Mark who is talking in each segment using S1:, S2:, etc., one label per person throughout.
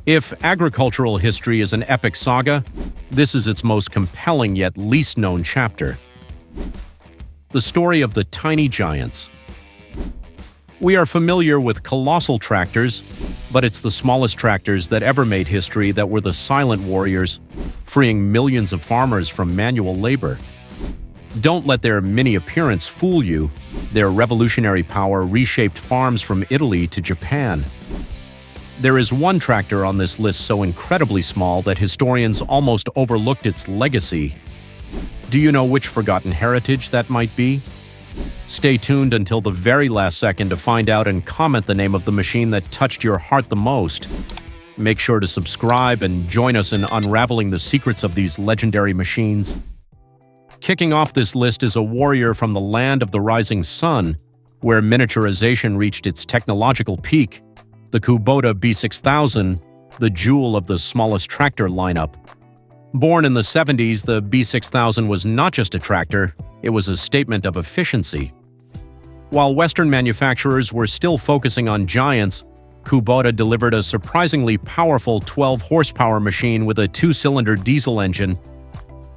S1: If agricultural history is an epic saga, this is its most compelling yet least known chapter. The story of the tiny giants. We are familiar with colossal tractors, but it's the smallest tractors that ever made history that were the silent warriors, freeing millions of farmers from manual labor. Don't let their mini appearance fool you. Their revolutionary power reshaped farms from Italy to Japan. There is one tractor on this list so incredibly small that historians almost overlooked its legacy. Do you know which forgotten heritage that might be? Stay tuned until the very last second to find out and comment the name of the machine that touched your heart the most. Make sure to subscribe and join us in unraveling the secrets of these legendary machines. Kicking off this list is a warrior from the land of the rising sun, where miniaturization reached its technological peak, the Kubota B6000, the jewel of the smallest tractor lineup. Born in the 70s, the B6000 was not just a tractor, it was a statement of efficiency. While Western manufacturers were still focusing on giants, Kubota delivered a surprisingly powerful 12-horsepower machine with a 2-cylinder diesel engine.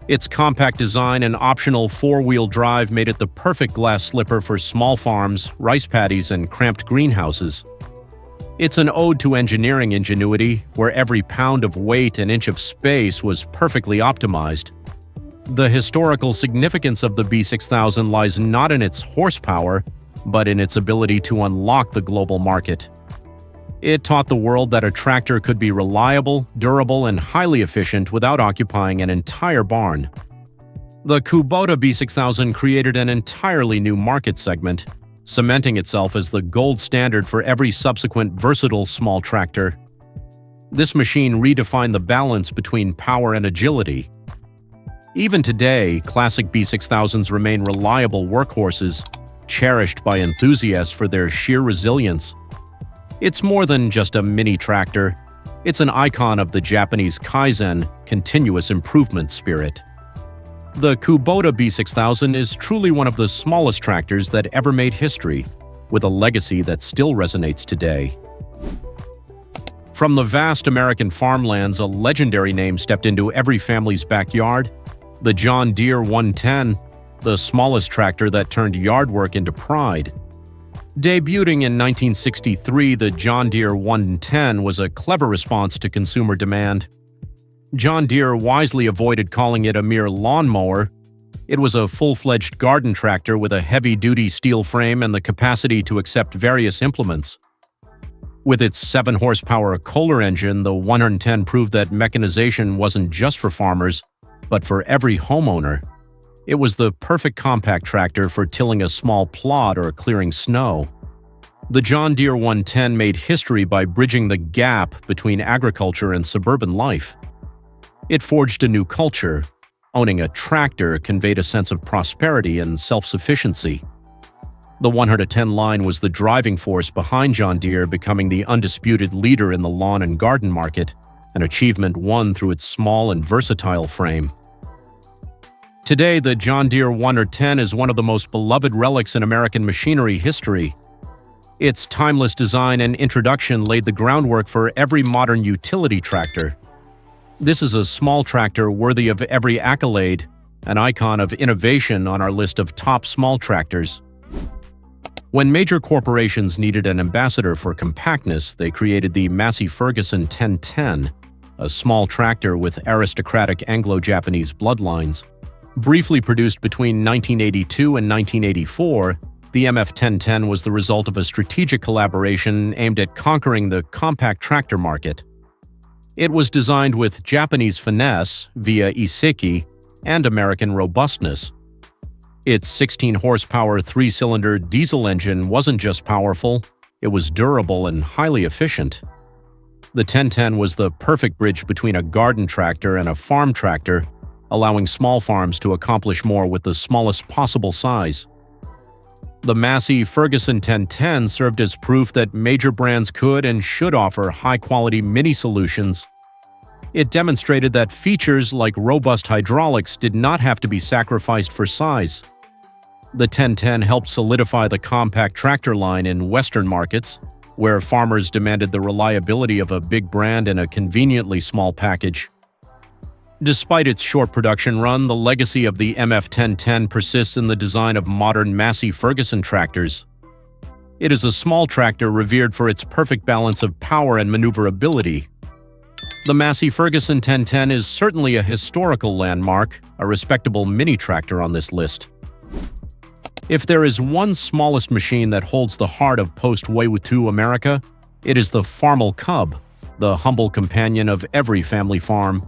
S1: Its compact design and optional 4-wheel drive made it the perfect glass slipper for small farms, rice paddies, and cramped greenhouses. It's an ode to engineering ingenuity, where every pound of weight and inch of space was perfectly optimized. The historical significance of the B6000 lies not in its horsepower, but in its ability to unlock the global market. It taught the world that a tractor could be reliable, durable, and highly efficient without occupying an entire barn. The Kubota B6000 created an entirely new market segment, cementing itself as the gold standard for every subsequent versatile small tractor. This machine redefined the balance between power and agility. Even today, classic B6000s remain reliable workhorses, cherished by enthusiasts for their sheer resilience. It's more than just a mini tractor. It's an icon of the Japanese Kaizen, continuous improvement spirit. The Kubota B6000 is truly one of the smallest tractors that ever made history, with a legacy that still resonates today. From the vast American farmlands, a legendary name stepped into every family's backyard: the John Deere 110, the smallest tractor that turned yard work into pride. Debuting in 1963, the John Deere 110 was a clever response to consumer demand. John Deere wisely avoided calling it a mere lawnmower. It was a full-fledged garden tractor with a heavy-duty steel frame and the capacity to accept various implements. With its 7-horsepower Kohler engine, the 110 proved that mechanization wasn't just for farmers, but for every homeowner. It was the perfect compact tractor for tilling a small plot or clearing snow. The John Deere 110 made history by bridging the gap between agriculture and suburban life. It forged a new culture. Owning a tractor conveyed a sense of prosperity and self-sufficiency. The 110 line was the driving force behind John Deere becoming the undisputed leader in the lawn and garden market, an achievement won through its small and versatile frame. Today, the John Deere 110 is one of the most beloved relics in American machinery history. Its timeless design and introduction laid the groundwork for every modern utility tractor. This is a small tractor worthy of every accolade, an icon of innovation on our list of top small tractors. When major corporations needed an ambassador for compactness, they created the Massey Ferguson 1010, a small tractor with aristocratic Anglo-Japanese bloodlines. Briefly produced between 1982 and 1984, the MF1010 was the result of a strategic collaboration aimed at conquering the compact tractor market. It was designed with Japanese finesse via Iseki and American robustness. Its 16-horsepower 3-cylinder diesel engine wasn't just powerful, it was durable and highly efficient. The 1010 was the perfect bridge between a garden tractor and a farm tractor, allowing small farms to accomplish more with the smallest possible size. The Massey Ferguson 1010 served as proof that major brands could and should offer high-quality mini-solutions. It demonstrated that features like robust hydraulics did not have to be sacrificed for size. The 1010 helped solidify the compact tractor line in Western markets, where farmers demanded the reliability of a big brand in a conveniently small package. Despite its short production run, the legacy of the MF1010 persists in the design of modern Massey-Ferguson tractors. It is a small tractor revered for its perfect balance of power and maneuverability. The Massey-Ferguson 1010 is certainly a historical landmark, a respectable mini-tractor on this list. If there is one smallest machine that holds the heart of post-World War II America, it is the Farmall Cub, the humble companion of every family farm.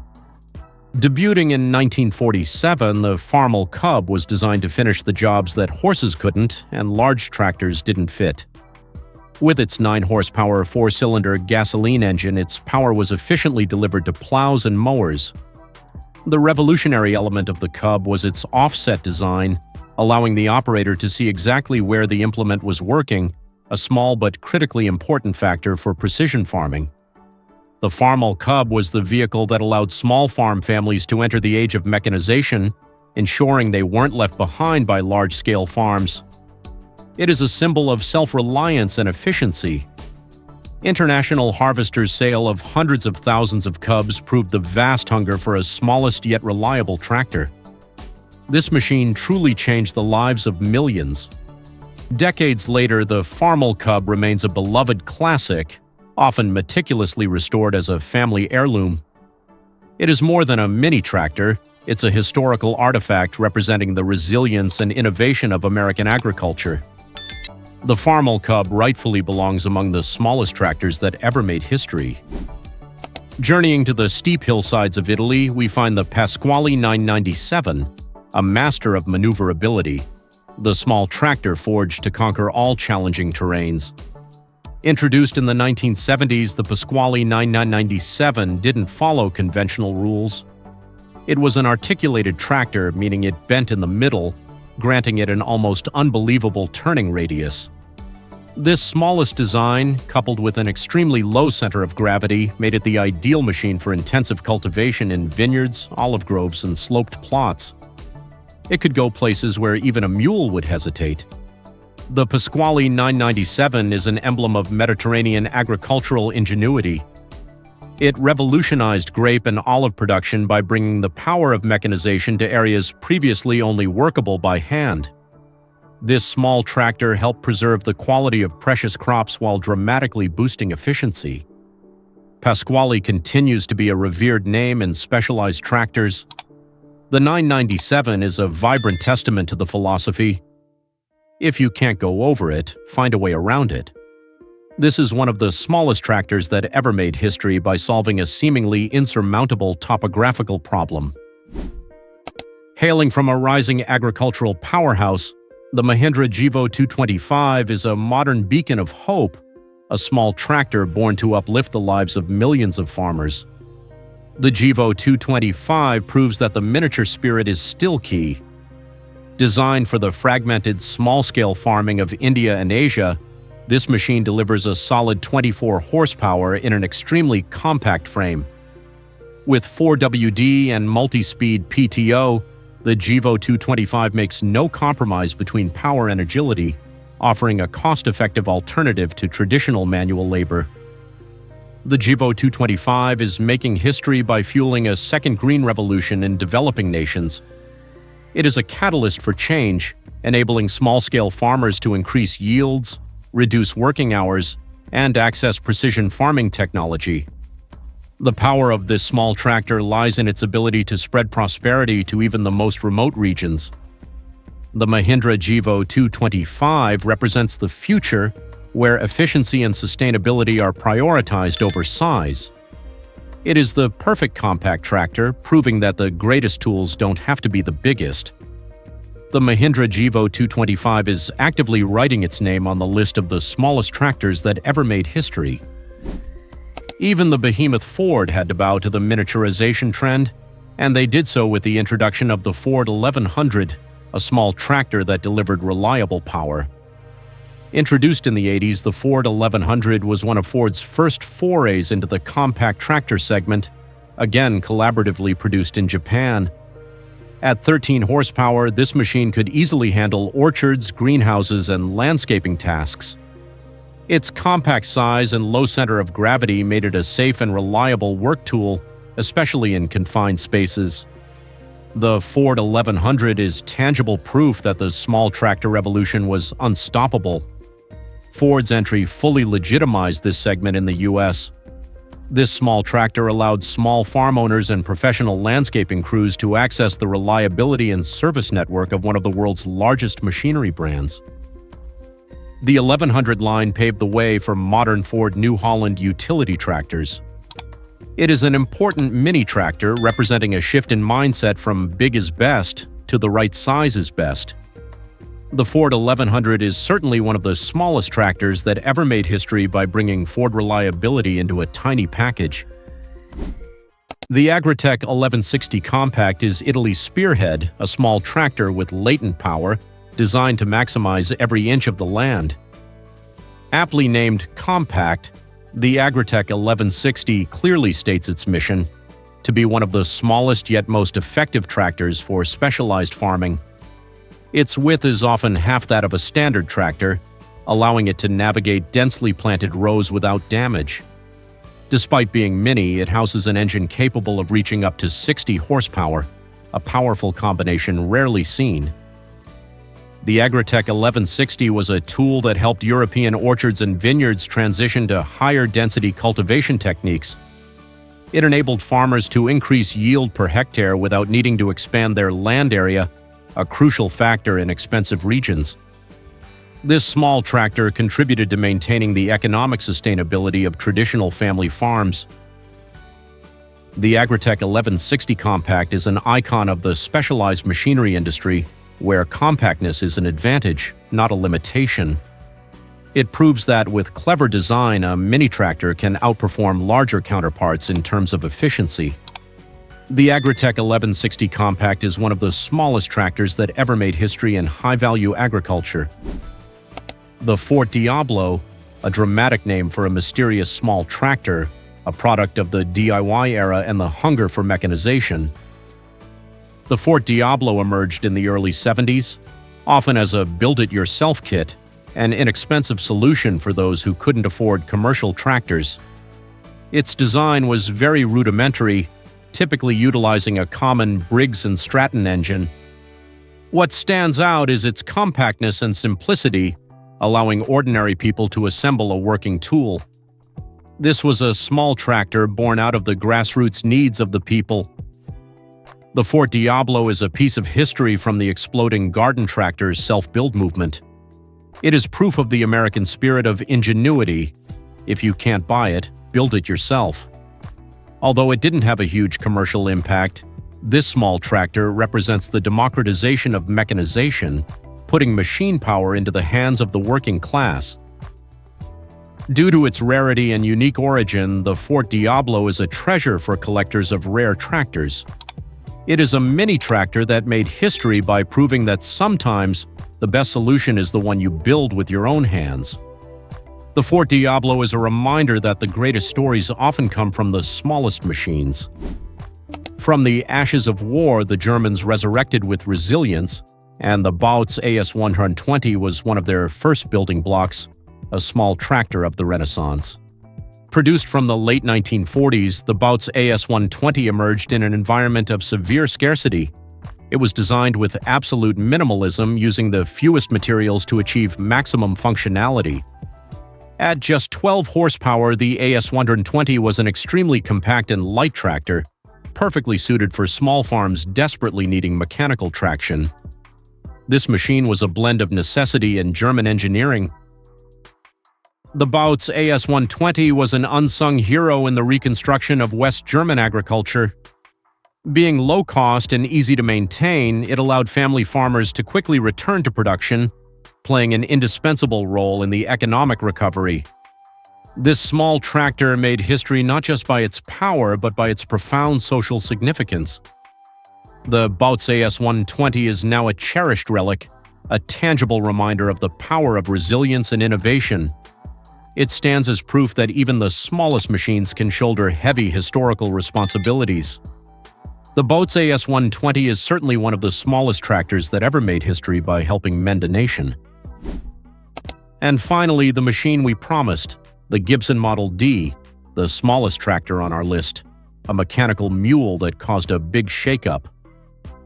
S1: Debuting in 1947, the Farmall Cub was designed to finish the jobs that horses couldn't and large tractors didn't fit. With its 9-horsepower 4-cylinder gasoline engine, its power was efficiently delivered to plows and mowers. The revolutionary element of the Cub was its offset design, allowing the operator to see exactly where the implement was working, a small but critically important factor for precision farming. The Farmall Cub was the vehicle that allowed small farm families to enter the age of mechanization, ensuring they weren't left behind by large-scale farms. It is a symbol of self-reliance and efficiency. International harvesters' sale of hundreds of thousands of Cubs proved the vast hunger for a smallest yet reliable tractor. This machine truly changed the lives of millions. Decades later, the Farmall Cub remains a beloved classic, often meticulously restored as a family heirloom. It is more than a mini-tractor, it's a historical artifact representing the resilience and innovation of American agriculture. The Farmall Cub rightfully belongs among the smallest tractors that ever made history. Journeying to the steep hillsides of Italy, we find the Pasquale 997, a master of maneuverability, the small tractor forged to conquer all challenging terrains. Introduced in the 1970s, the Pasquale 997 didn't follow conventional rules. It was an articulated tractor, meaning it bent in the middle, granting it an almost unbelievable turning radius. This smallest design, coupled with an extremely low center of gravity, made it the ideal machine for intensive cultivation in vineyards, olive groves, and sloped plots. It could go places where even a mule would hesitate. The Pasquale 997 is an emblem of Mediterranean agricultural ingenuity. It revolutionized grape and olive production by bringing the power of mechanization to areas previously only workable by hand. This small tractor helped preserve the quality of precious crops while dramatically boosting efficiency. Pasquale continues to be a revered name in specialized tractors. The 997 is a vibrant testament to the philosophy, if you can't go over it, find a way around it. This is one of the smallest tractors that ever made history by solving a seemingly insurmountable topographical problem. Hailing from a rising agricultural powerhouse, the Mahindra Jeevo 225 is a modern beacon of hope, a small tractor born to uplift the lives of millions of farmers. The Jeevo 225 proves that the miniature spirit is still key. Designed for the fragmented, small-scale farming of India and Asia, this machine delivers a solid 24 horsepower in an extremely compact frame. With 4WD and multi-speed PTO, the Jeevo 225 makes no compromise between power and agility, offering a cost-effective alternative to traditional manual labor. The Jeevo 225 is making history by fueling a second green revolution in developing nations. It is a catalyst for change, enabling small-scale farmers to increase yields, reduce working hours, and access precision farming technology. The power of this small tractor lies in its ability to spread prosperity to even the most remote regions. The Mahindra Jeevo 225 represents the future, where efficiency and sustainability are prioritized over size. It is the perfect compact tractor, proving that the greatest tools don't have to be the biggest. The Mahindra Jeevo 225 is actively writing its name on the list of the smallest tractors that ever made history. Even the behemoth Ford had to bow to the miniaturization trend, and they did so with the introduction of the Ford 1100, a small tractor that delivered reliable power. Introduced in the 80s, the Ford 1100 was one of Ford's first forays into the compact tractor segment, again collaboratively produced in Japan. At 13 horsepower, this machine could easily handle orchards, greenhouses, and landscaping tasks. Its compact size and low center of gravity made it a safe and reliable work tool, especially in confined spaces. The Ford 1100 is tangible proof that the small tractor revolution was unstoppable. Ford's entry fully legitimized this segment in the U.S. This small tractor allowed small farm owners and professional landscaping crews to access the reliability and service network of one of the world's largest machinery brands. The 1100 line paved the way for modern Ford New Holland utility tractors. It is an important mini-tractor representing a shift in mindset from big is best to the right size is best. The Ford 1100 is certainly one of the smallest tractors that ever made history by bringing Ford reliability into a tiny package. The Agritech 1160 Compact is Italy's Spearhead, a small tractor with latent power designed to maximize every inch of the land. Aptly named Compact, the Agritech 1160 clearly states its mission to be one of the smallest yet most effective tractors for specialized farming. Its width is often half that of a standard tractor, allowing it to navigate densely planted rows without damage. Despite being mini, it houses an engine capable of reaching up to 60 horsepower, a powerful combination rarely seen. The Agritech 1160 was a tool that helped European orchards and vineyards transition to higher-density cultivation techniques. It enabled farmers to increase yield per hectare without needing to expand their land area, a crucial factor in expensive regions. This small tractor contributed to maintaining the economic sustainability of traditional family farms. The Agritech 1160 Compact is an icon of the specialized machinery industry, where compactness is an advantage, not a limitation. It proves that with clever design, a mini-tractor can outperform larger counterparts in terms of efficiency. The Agritech 1160 Compact is one of the smallest tractors that ever made history in high-value agriculture. The Fort Diablo, a dramatic name for a mysterious small tractor, a product of the DIY era and the hunger for mechanization. The Fort Diablo emerged in the early 70s, often as a build-it-yourself kit, an inexpensive solution for those who couldn't afford commercial tractors. Its design was very rudimentary, typically utilizing a common Briggs & Stratton engine. What stands out is its compactness and simplicity, allowing ordinary people to assemble a working tool. This was a small tractor born out of the grassroots needs of the people. The Fort Diablo is a piece of history from the exploding garden tractor's self-build movement. It is proof of the American spirit of ingenuity. If you can't buy it, build it yourself. Although it didn't have a huge commercial impact, this small tractor represents the democratization of mechanization, putting machine power into the hands of the working class. Due to its rarity and unique origin, the Fort Diablo is a treasure for collectors of rare tractors. It is a mini-tractor that made history by proving that sometimes the best solution is the one you build with your own hands. The Fort Diablo is a reminder that the greatest stories often come from the smallest machines. From the ashes of war, the Germans resurrected with resilience, and the Bautz AS-120 was one of their first building blocks, a small tractor of the Renaissance. Produced from the late 1940s, the Bautz AS-120 emerged in an environment of severe scarcity. It was designed with absolute minimalism, using the fewest materials to achieve maximum functionality. At just 12 horsepower, the AS-120 was an extremely compact and light tractor, perfectly suited for small farms desperately needing mechanical traction. This machine was a blend of necessity and German engineering. The Bautz AS-120 was an unsung hero in the reconstruction of West German agriculture. Being low-cost and easy to maintain, it allowed family farmers to quickly return to production, playing an indispensable role in the economic recovery. This small tractor made history not just by its power, but by its profound social significance. The Bautz AS-120 is now a cherished relic, a tangible reminder of the power of resilience and innovation. It stands as proof that even the smallest machines can shoulder heavy historical responsibilities. The Bautz AS-120 is certainly one of the smallest tractors that ever made history by helping mend a nation. And finally, the machine we promised, the Gibson Model D, the smallest tractor on our list, a mechanical mule that caused a big shakeup.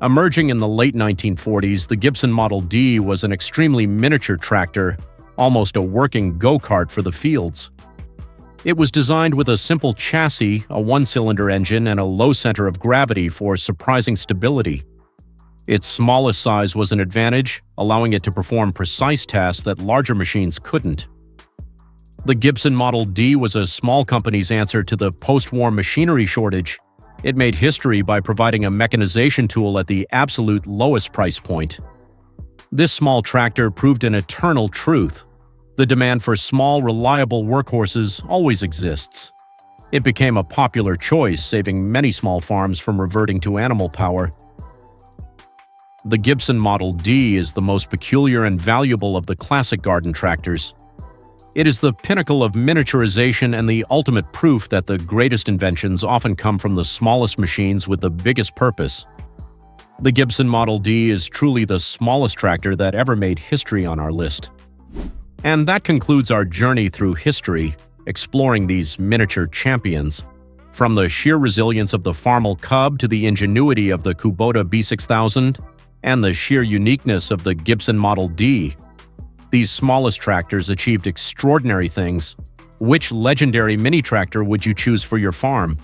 S1: Emerging in the late 1940s, the Gibson Model D was an extremely miniature tractor, almost a working go-kart for the fields. It was designed with a simple chassis, a one-cylinder engine, and a low center of gravity for surprising stability. Its smallest size was an advantage, allowing it to perform precise tasks that larger machines couldn't. The Gibson Model D was a small company's answer to the post-war machinery shortage. It made history by providing a mechanization tool at the absolute lowest price point. This small tractor proved an eternal truth. The demand for small, reliable workhorses always exists. It became a popular choice, saving many small farms from reverting to animal power. The Gibson Model D is the most peculiar and valuable of the classic garden tractors. It is the pinnacle of miniaturization and the ultimate proof that the greatest inventions often come from the smallest machines with the biggest purpose. The Gibson Model D is truly the smallest tractor that ever made history on our list. And that concludes our journey through history, exploring these miniature champions. From the sheer resilience of the Farmall Cub to the ingenuity of the Kubota B6000 and the sheer uniqueness of the Gibson Model D, these smallest tractors achieved extraordinary things. Which legendary mini-tractor would you choose for your farm?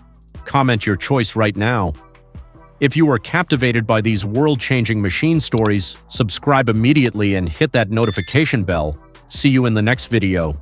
S1: Comment your choice right now. If you were captivated by these world-changing machine stories, subscribe immediately and hit that notification bell. See you in the next video.